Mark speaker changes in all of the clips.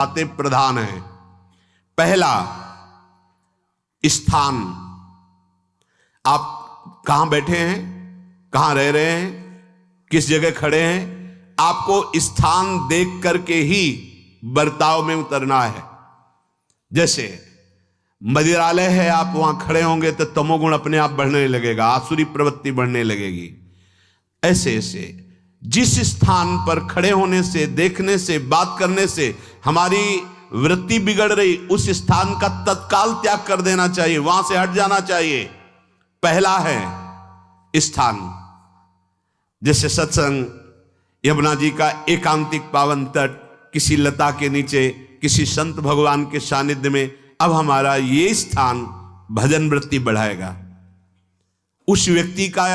Speaker 1: बातें प्रधान हैं। पहला, स्थान। आप कहां बैठे हैं, कहां रह रहे हैं, किस जगह खड़े हैं, आपको स्थान देख करके ही बर्ताव में उतरना है। जैसे मदिरालय है, आप वहां खड़े होंगे तो तमोगुण अपने आप बढ़ने लगेगा, आसुरी प्रवृत्ति बढ़ने लगेगी। ऐसे ऐसे जिस स्थान पर खड़े होने से, देखने से, बात करने से हमारी वृत्ति बिगड़ रही, उस स्थान का तत्काल त्याग कर देना चाहिए, वहां से हट जाना चाहिए। पहला है स्थान। जैसे सत्संग, यमुना जी का एकांतिक पावन तट, किसी लता के नीचे, किसी संत भगवान के सानिध्य में, अब हमारा ये स्थान भजन वृत्ति बढ़ाएगा। उस व्यक्ति का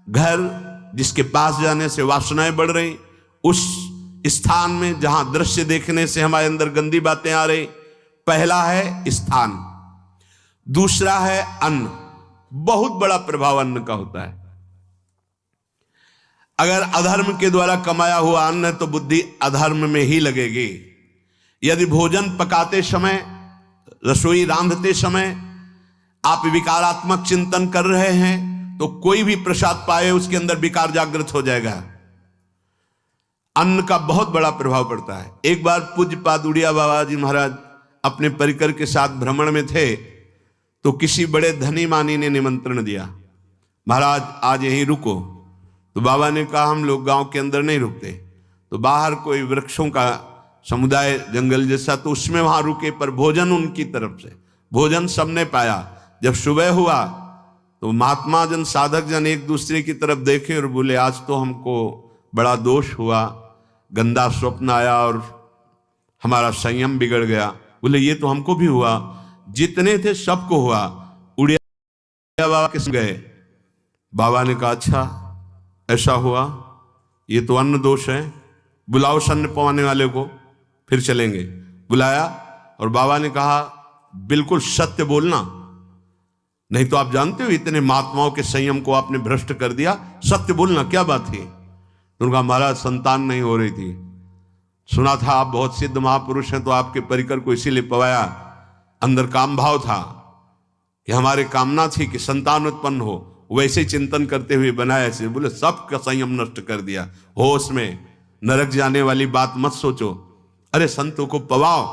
Speaker 1: घर जिसके पास जाने से वासनाएं बढ़ रही, उस स्थान में जहां दृश्य देखने से हमारे अंदर गंदी बातें आ रही, पहला है स्थान। दूसरा है अन्न। बहुत बड़ा प्रभाव अन्न का होता है। अगर अधर्म के द्वारा कमाया हुआ अन्न है तो बुद्धि अधर्म में ही लगेगी। यदि भोजन पकाते समय, रसोई रांधते समय आप विकारात्मक चिंतन कर रहे हैं तो कोई भी प्रसाद पाए उसके अंदर विकार जागृत हो जाएगा। अन्न का बहुत बड़ा प्रभाव पड़ता है। एक बार पूज्य पादुड़िया बाबा जी महाराज अपने परिकर के साथ भ्रमण में थे तो किसी बड़े धनी मानी ने निमंत्रण दिया, महाराज आज यहीं रुको। तो बाबा ने कहा हम लोग गांव के अंदर नहीं रुकते, तो बाहर कोई वृक्षों का समुदाय, जंगल जैसा, तो उसमें वहां रुके, पर भोजन उनकी तरफ से, भोजन सबने पाया। जब सुबह हुआ तो महात्मा जन, साधक जन एक दूसरे की तरफ देखे और बोले आज तो हमको बड़ा दोष हुआ, गंदा स्वप्न आया और हमारा संयम बिगड़ गया। बोले ये तो हमको भी हुआ, जितने थे सबको हुआ। उड़िया बाबा किस गए? बाबा ने कहा अच्छा ऐसा हुआ, ये तो अन्न दोष है, बुलाओ सन्न पवाने वाले को, फिर चलेंगे। बुलाया और बाबा ने कहा बिल्कुल सत्य बोलना, नहीं तो आप जानते हो इतने महात्माओं के संयम को आपने भ्रष्ट कर दिया, सत्य बोलना क्या बात थी? तो उनका महाराज संतान नहीं हो रही थी, सुना था आप बहुत सिद्ध महापुरुष हैं तो आपके परिकर को इसीलिए पवाया, अंदर काम भाव था कि हमारे कामना थी कि संतान उत्पन्न हो, वैसे ही चिंतन करते हुए बनाया ऐसे। बोले सबका संयम नष्ट कर दिया, होश में, नरक जाने वाली बात मत सोचो। अरे संतों को पवाओ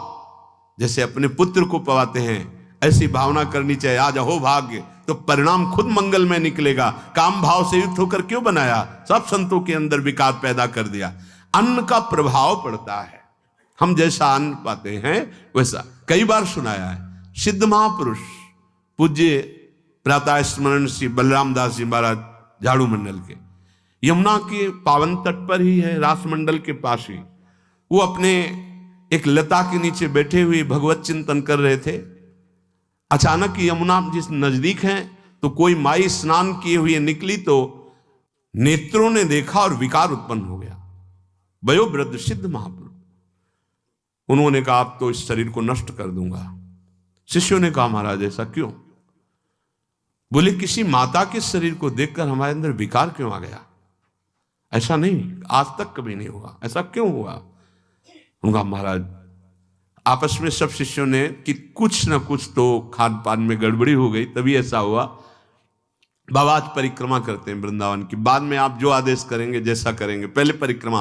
Speaker 1: जैसे अपने पुत्र को पवाते हैं, ऐसी भावना करनी चाहिए। आज हो भाग्य तो परिणाम खुद मंगल में निकलेगा। काम भाव से युक्त होकर क्यों बनाया? सब संतों के अंदर विकार पैदा कर दिया। अन्न का प्रभाव पड़ता है, हम जैसा अन्न पाते हैं वैसा। कई बार सुनाया है, सिद्ध महापुरुष पूज्य प्रातः स्मरण श्री बलराम दास जी महाराज झाड़ू मंडल के, यमुना के पावन तट पर ही है, रासमंडल के पास ही, वो अपने एक लता के नीचे बैठे हुए भगवत चिंतन कर रहे थे। अचानक यमुना जिस नजदीक है तो कोई माई स्नान किए हुए निकली तो नेत्रों ने देखा और विकार उत्पन्न हो गया। वयोवृद्ध सिद्ध महापुरुष, उन्होंने कहा आप तो इस शरीर को नष्ट कर दूंगा। शिष्यों ने कहा महाराज ऐसा क्यों? बोले किसी माता के शरीर को देखकर हमारे अंदर विकार क्यों आ गया? ऐसा नहीं, आज तक कभी नहीं हुआ, ऐसा क्यों हुआ? उनका महाराज आपस में सब शिष्यों ने कि कुछ ना कुछ तो खान पान में गड़बड़ी हो गई, तभी ऐसा हुआ। बाबा आज परिक्रमा करते हैं वृंदावन की, बाद में आप जो आदेश करेंगे जैसा करेंगे, पहले परिक्रमा।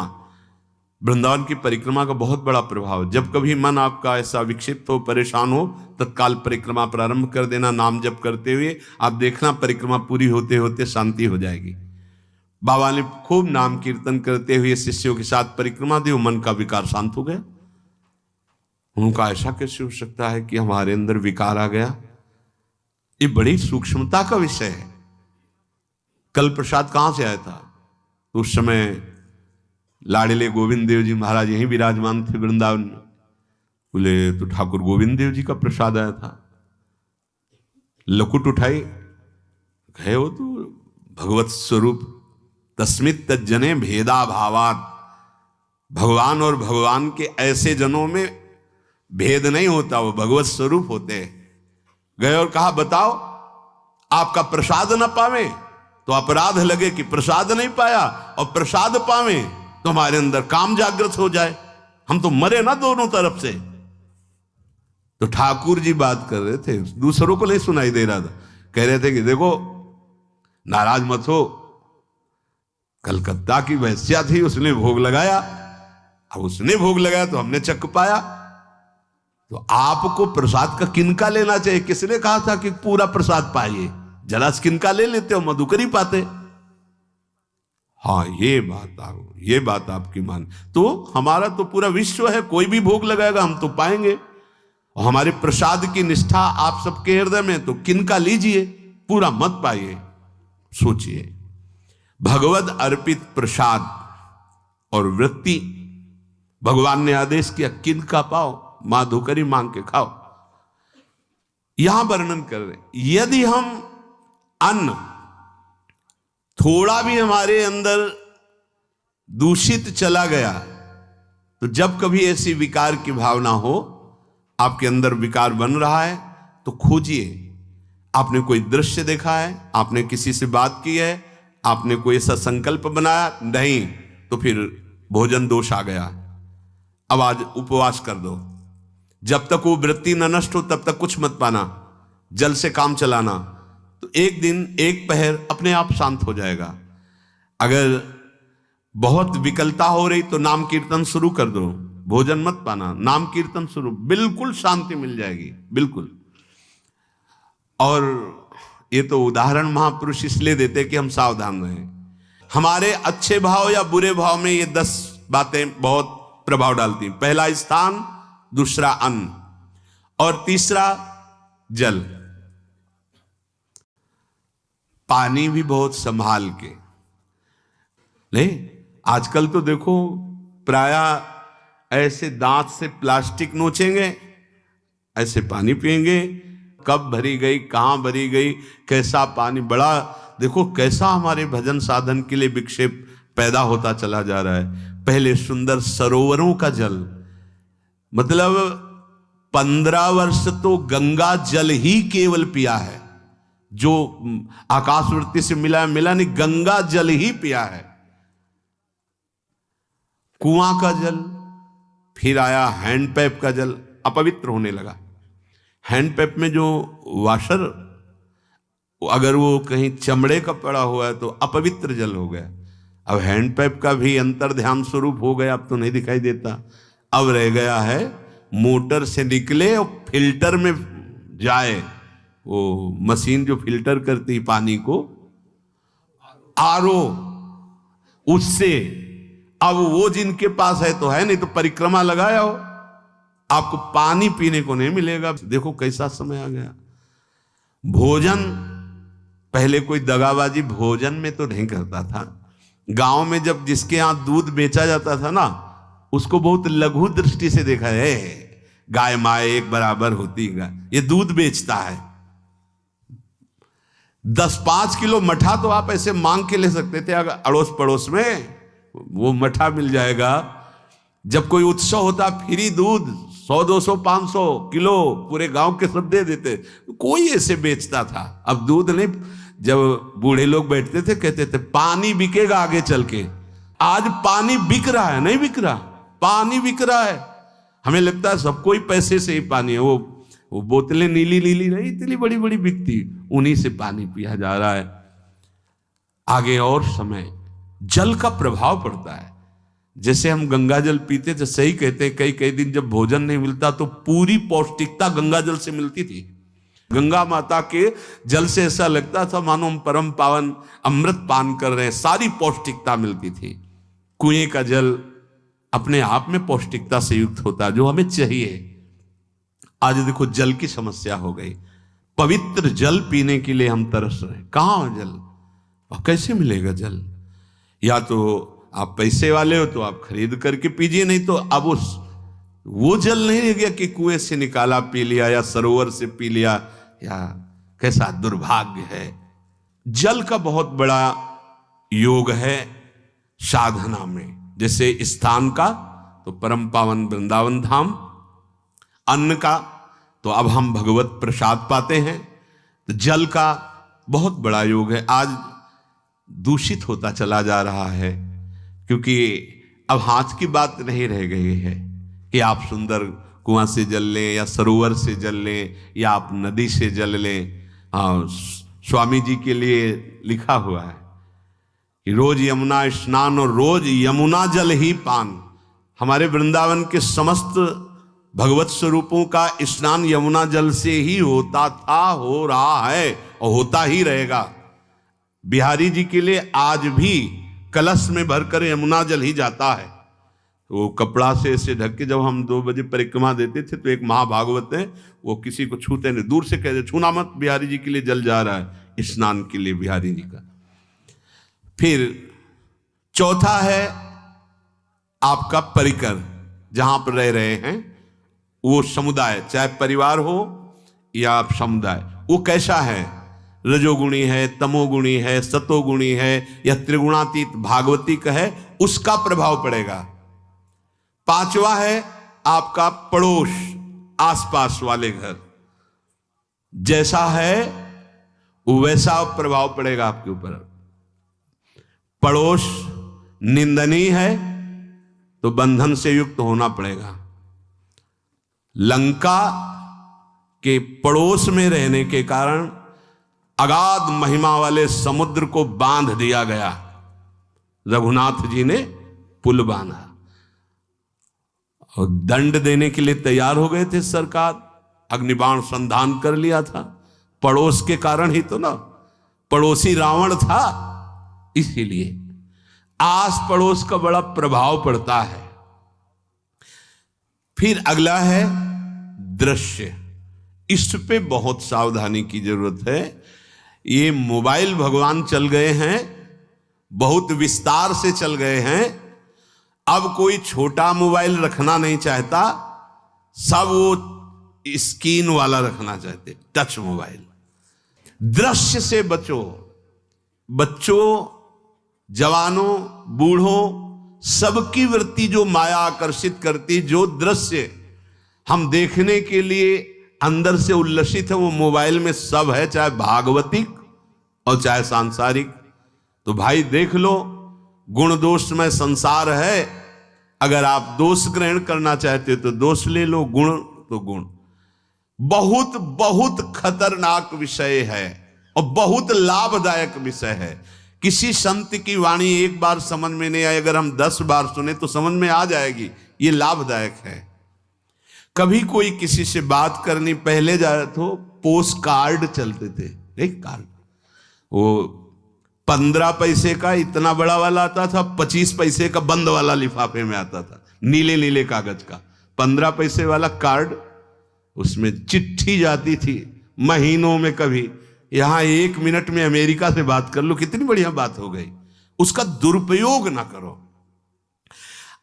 Speaker 1: वृंदावन की परिक्रमा का बहुत बड़ा प्रभाव। जब कभी मन आपका ऐसा विक्षिप्त हो, परेशान हो, तत्काल परिक्रमा प्रारंभ कर देना, नाम जप करते हुए। आप देखना परिक्रमा पूरी होते होते शांति हो जाएगी। बाबा ने खूब नाम कीर्तन करते हुए शिष्यों के साथ परिक्रमा दी, मन का विकार शांत हो गया। उनका ऐसा कैसे हो सकता है कि हमारे अंदर विकार आ गया? ये बड़ी सूक्ष्मता का विषय है। कल प्रसाद कहां से आया था? तो उस समय लाडले गोविंद देव जी महाराज यहीं विराजमान थे वृंदावन में। बोले तो ठाकुर गोविंद देव जी का प्रसाद आया था। लकुट उठाई, गए हो तो भगवत स्वरूप तस्मित तज्जने भेदा भावात। भगवान और भगवान के ऐसे जनों में भेद नहीं होता, वो भगवत स्वरूप होते हैं। गए और कहा बताओ आपका प्रसाद न पावे तो अपराध लगे कि प्रसाद नहीं पाया, और प्रसाद पावे तो हमारे अंदर काम जागृत हो जाए, हम तो मरे ना दोनों तरफ से। तो ठाकुर जी बात कर रहे थे, दूसरों को नहीं सुनाई दे रहा था। कह रहे थे कि देखो नाराज मत हो, कलकत्ता की वैश्या थी, उसने भोग लगाया, अब उसने भोग लगाया तो हमने चख पाया, तो आपको प्रसाद का किनका लेना चाहिए? किसने कहा था कि पूरा प्रसाद पाइए? जरा किनका ले लेते हो, मधुकर ही पाते। हाँ ये बात आपकी मान, तो हमारा तो पूरा विश्व है, कोई भी भोग लगाएगा हम तो पाएंगे। और हमारे प्रसाद की निष्ठा आप सबके हृदय में, तो किनका लीजिए, पूरा मत पाइए। सोचिए, भगवद अर्पित प्रसाद और वृत्ति, भगवान ने आदेश किया किनका पाओ, माधुकरी मांग के खाओ। यहां वर्णन कर रहे, यदि हम अन्न थोड़ा भी हमारे अंदर दूषित चला गया, तो जब कभी ऐसी विकार की भावना हो, आपके अंदर विकार बन रहा है, तो खोजिए। आपने कोई दृश्य देखा है, आपने किसी से बात की है, आपने कोई ऐसा संकल्प बनाया, नहीं, तो फिर भोजन दोष आ गया। अब आज उपवास कर दो, जब तक वो वृत्ति न नष्ट हो तब तक कुछ मत पाना, जल से काम चलाना, तो एक दिन एक पहर अपने आप शांत हो जाएगा। अगर बहुत विकलता हो रही तो नाम कीर्तन शुरू कर दो, भोजन मत पाना, नाम कीर्तन शुरू, बिल्कुल शांति मिल जाएगी, बिल्कुल। और ये तो उदाहरण महापुरुष इसलिए देते कि हम सावधान रहें। हमारे अच्छे भाव या बुरे भाव में ये 10 बातें बहुत प्रभाव डालती हैं। पहला स्थान, दूसरा अन्न, और तीसरा जल। पानी भी बहुत संभाल के नहीं, आजकल तो देखो प्रायः ऐसे दांत से प्लास्टिक नोचेंगे, ऐसे पानी पिएंगे, कब भरी गई, कहां भरी गई, कैसा पानी, बड़ा देखो कैसा हमारे भजन साधन के लिए विक्षेप पैदा होता चला जा रहा है। पहले सुंदर सरोवरों का जल, मतलब 15 वर्ष तो गंगा जल ही केवल पिया है, जो आकाशवृत्ति से मिला नहीं, गंगा जल ही पिया है। कुआं का जल, फिर आया हैंडपैप का जल, अपवित्र होने लगा। हैंडपैप में जो वाशर, अगर वो कहीं चमड़े का पड़ा हुआ है तो अपवित्र जल हो गया। अब हैंडपैप का भी अंतर ध्यान स्वरूप हो गया, अब तो नहीं दिखाई देता। अब रह गया है मोटर से निकले और फिल्टर में जाए, वो मशीन जो फिल्टर करती है पानी को, आरओ, उससे। अब वो जिनके पास है तो है, नहीं तो परिक्रमा लगाया हो, आपको पानी पीने को नहीं मिलेगा। देखो कैसा समय आ गया। भोजन, पहले कोई दगाबाजी भोजन में तो नहीं करता था। गांव में जब जिसके यहां दूध बेचा जाता था ना, उसको बहुत लघु दृष्टि से देखा है, गाय माए एक बराबर होती है, ये दूध बेचता है। 10-5 किलो मठा तो आप ऐसे मांग के ले सकते थे, अगर अड़ोस पड़ोस में वो मठा मिल जाएगा। जब कोई उत्सव होता, फ्री दूध 100, 200, 500 किलो पूरे गांव के सब दे देते, कोई ऐसे बेचता था। अब दूध नहीं, जब बूढ़े लोग बैठते थे कहते थे पानी बिकेगा आगे चल के। आज पानी बिक रहा है, नहीं बिक रहा, पानी बिक रहा है। हमें लगता है सबको ही पैसे से ही पानी है, वो बोतलें नीली नीली नहीं, इतनी बड़ी बड़ी बिकती, उन्हीं से पानी पिया जा रहा है। आगे और समय जल का प्रभाव पड़ता है। जैसे हम गंगा जल पीते थे, सही कहते हैं, कई कई दिन जब भोजन नहीं मिलता तो पूरी पौष्टिकता गंगा जल से मिलती थी। गंगा माता के जल से ऐसा लगता था मानो हम परम पावन अमृत पान कर रहे हैं, सारी पौष्टिकता मिलती थी। कुएं का जल अपने आप में पौष्टिकता से युक्त होता, जो हमें चाहिए। आज देखो जल की समस्या हो गई, पवित्र जल पीने के लिए हम तरस रहे हैं। कहां जल और कैसे मिलेगा जल? या तो आप पैसे वाले हो तो आप खरीद करके पीजिए, नहीं तो अब वो जल नहीं रह गया कि कुएं से निकाला पी लिया या सरोवर से पी लिया, या कैसा दुर्भाग्य है। जल का बहुत बड़ा योग है साधना में। जैसे स्थान का तो परम पावन वृंदावन धाम, अन्न का तो अब हम भगवत प्रसाद पाते हैं, तो जल का बहुत बड़ा योग है। आज दूषित होता चला जा रहा है, क्योंकि अब हाथ की बात नहीं रह गई है। कि आप सुंदर कुआं से जल लें या सरोवर से जल लें या आप नदी से जल लें। स्वामी जी के लिए लिखा हुआ है कि रोज यमुना स्नान और रोज यमुना जल ही पान। हमारे वृंदावन के समस्त भगवत स्वरूपों का स्नान यमुना जल से ही होता था, हो रहा है और होता ही रहेगा। बिहारी जी के लिए आज भी कलश में भरकर यमुना जल ही जाता है। वो कपड़ा से ऐसे ढक के जब हम 2 बजे परिक्रमा देते थे तो एक महाभागवत है, वो किसी को छूते नहीं, दूर से कहते छूना मत, बिहारी जी के लिए जल जा रहा है स्नान के लिए बिहारी जी का। फिर चौथा है आपका परिकर, जहां पर रह रहे हैं वो समुदाय, चाहे परिवार हो या आप समुदाय, वो कैसा है, रजोगुणी है, तमोगुणी है, सतोगुणी है या त्रिगुणातीत भागवतिक है, उसका प्रभाव पड़ेगा। पांचवा है आपका पड़ोस, आसपास वाले घर, जैसा है वैसा प्रभाव पड़ेगा आपके ऊपर। पड़ोस निंदनीय है तो बंधन से युक्त होना पड़ेगा। लंका के पड़ोस में रहने के कारण अगाध महिमा वाले समुद्र को बांध दिया गया, रघुनाथ जी ने पुल बांधा और दंड देने के लिए तैयार हो गए थे सरकार, अग्निबाण संधान कर लिया था, पड़ोस के कारण ही तो ना, पड़ोसी रावण था। इसीलिए आस पड़ोस का बड़ा प्रभाव पड़ता है। फिर अगला है दृश्य, इस पे बहुत सावधानी की जरूरत है। ये मोबाइल भगवान चल गए हैं, बहुत विस्तार से चल गए हैं। अब कोई छोटा मोबाइल रखना नहीं चाहता, सब वो स्क्रीन वाला रखना चाहते, टच मोबाइल। दृश्य से बचो, बच्चों, जवानों, बूढ़ों, सबकी वृत्ति जो माया आकर्षित करती, जो दृश्य हम देखने के लिए अंदर से उल्लसित है, वो मोबाइल में सब है, चाहे भागवतिक और चाहे सांसारिक। तो भाई देख लो, गुण दोष में संसार है। अगर आप दोष ग्रहण करना चाहते तो दोष ले लो, गुण तो गुण। बहुत बहुत खतरनाक विषय है और बहुत लाभदायक विषय है। किसी संत की वाणी एक बार समझ में नहीं आई, अगर हम 10 बार सुने तो समझ में आ जाएगी, ये लाभदायक है। कभी कोई किसी से बात करनी, पहले जाए तो पोस्ट कार्ड चलते थे, एक कार्ड, वो 15 पैसे का इतना बड़ा वाला आता था, 25 पैसे का बंद वाला लिफाफे में आता था, नीले नीले कागज का 15 पैसे वाला कार्ड। उसमें चिट्ठी जाती थी महीनों में, कभी यहां 1 मिनट में अमेरिका से बात कर लो, कितनी बढ़िया बात हो गई। उसका दुरुपयोग ना करो।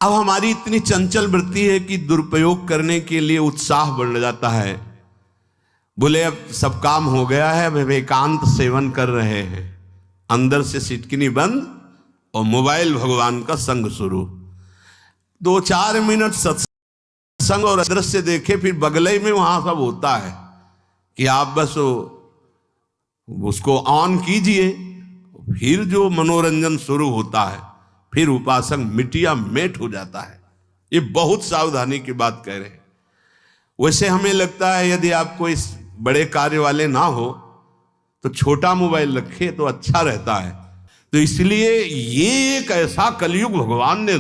Speaker 1: अब हमारी इतनी चंचल वृत्ति है कि दुरुपयोग करने के लिए उत्साह बढ़ जाता है। बोले अब सब काम हो गया है, अब एकांत सेवन कर रहे हैं, अंदर से सिटकिनी बंद और मोबाइल भगवान का संग शुरू। 2-4 मिनट सत्संग और दृश्य देखे, फिर बगले में वहां सब होता है कि आप बस उसको ऑन कीजिए, फिर जो मनोरंजन शुरू होता है, फिर उपासक मिटिया मेट हो जाता है। ये बहुत सावधानी की बात कह रहे हैं। वैसे हमें लगता है यदि आपको इस बड़े कार्य वाले ना हो तो छोटा मोबाइल रखे तो अच्छा रहता है। तो इसलिए ये एक ऐसा कलयुग भगवान ने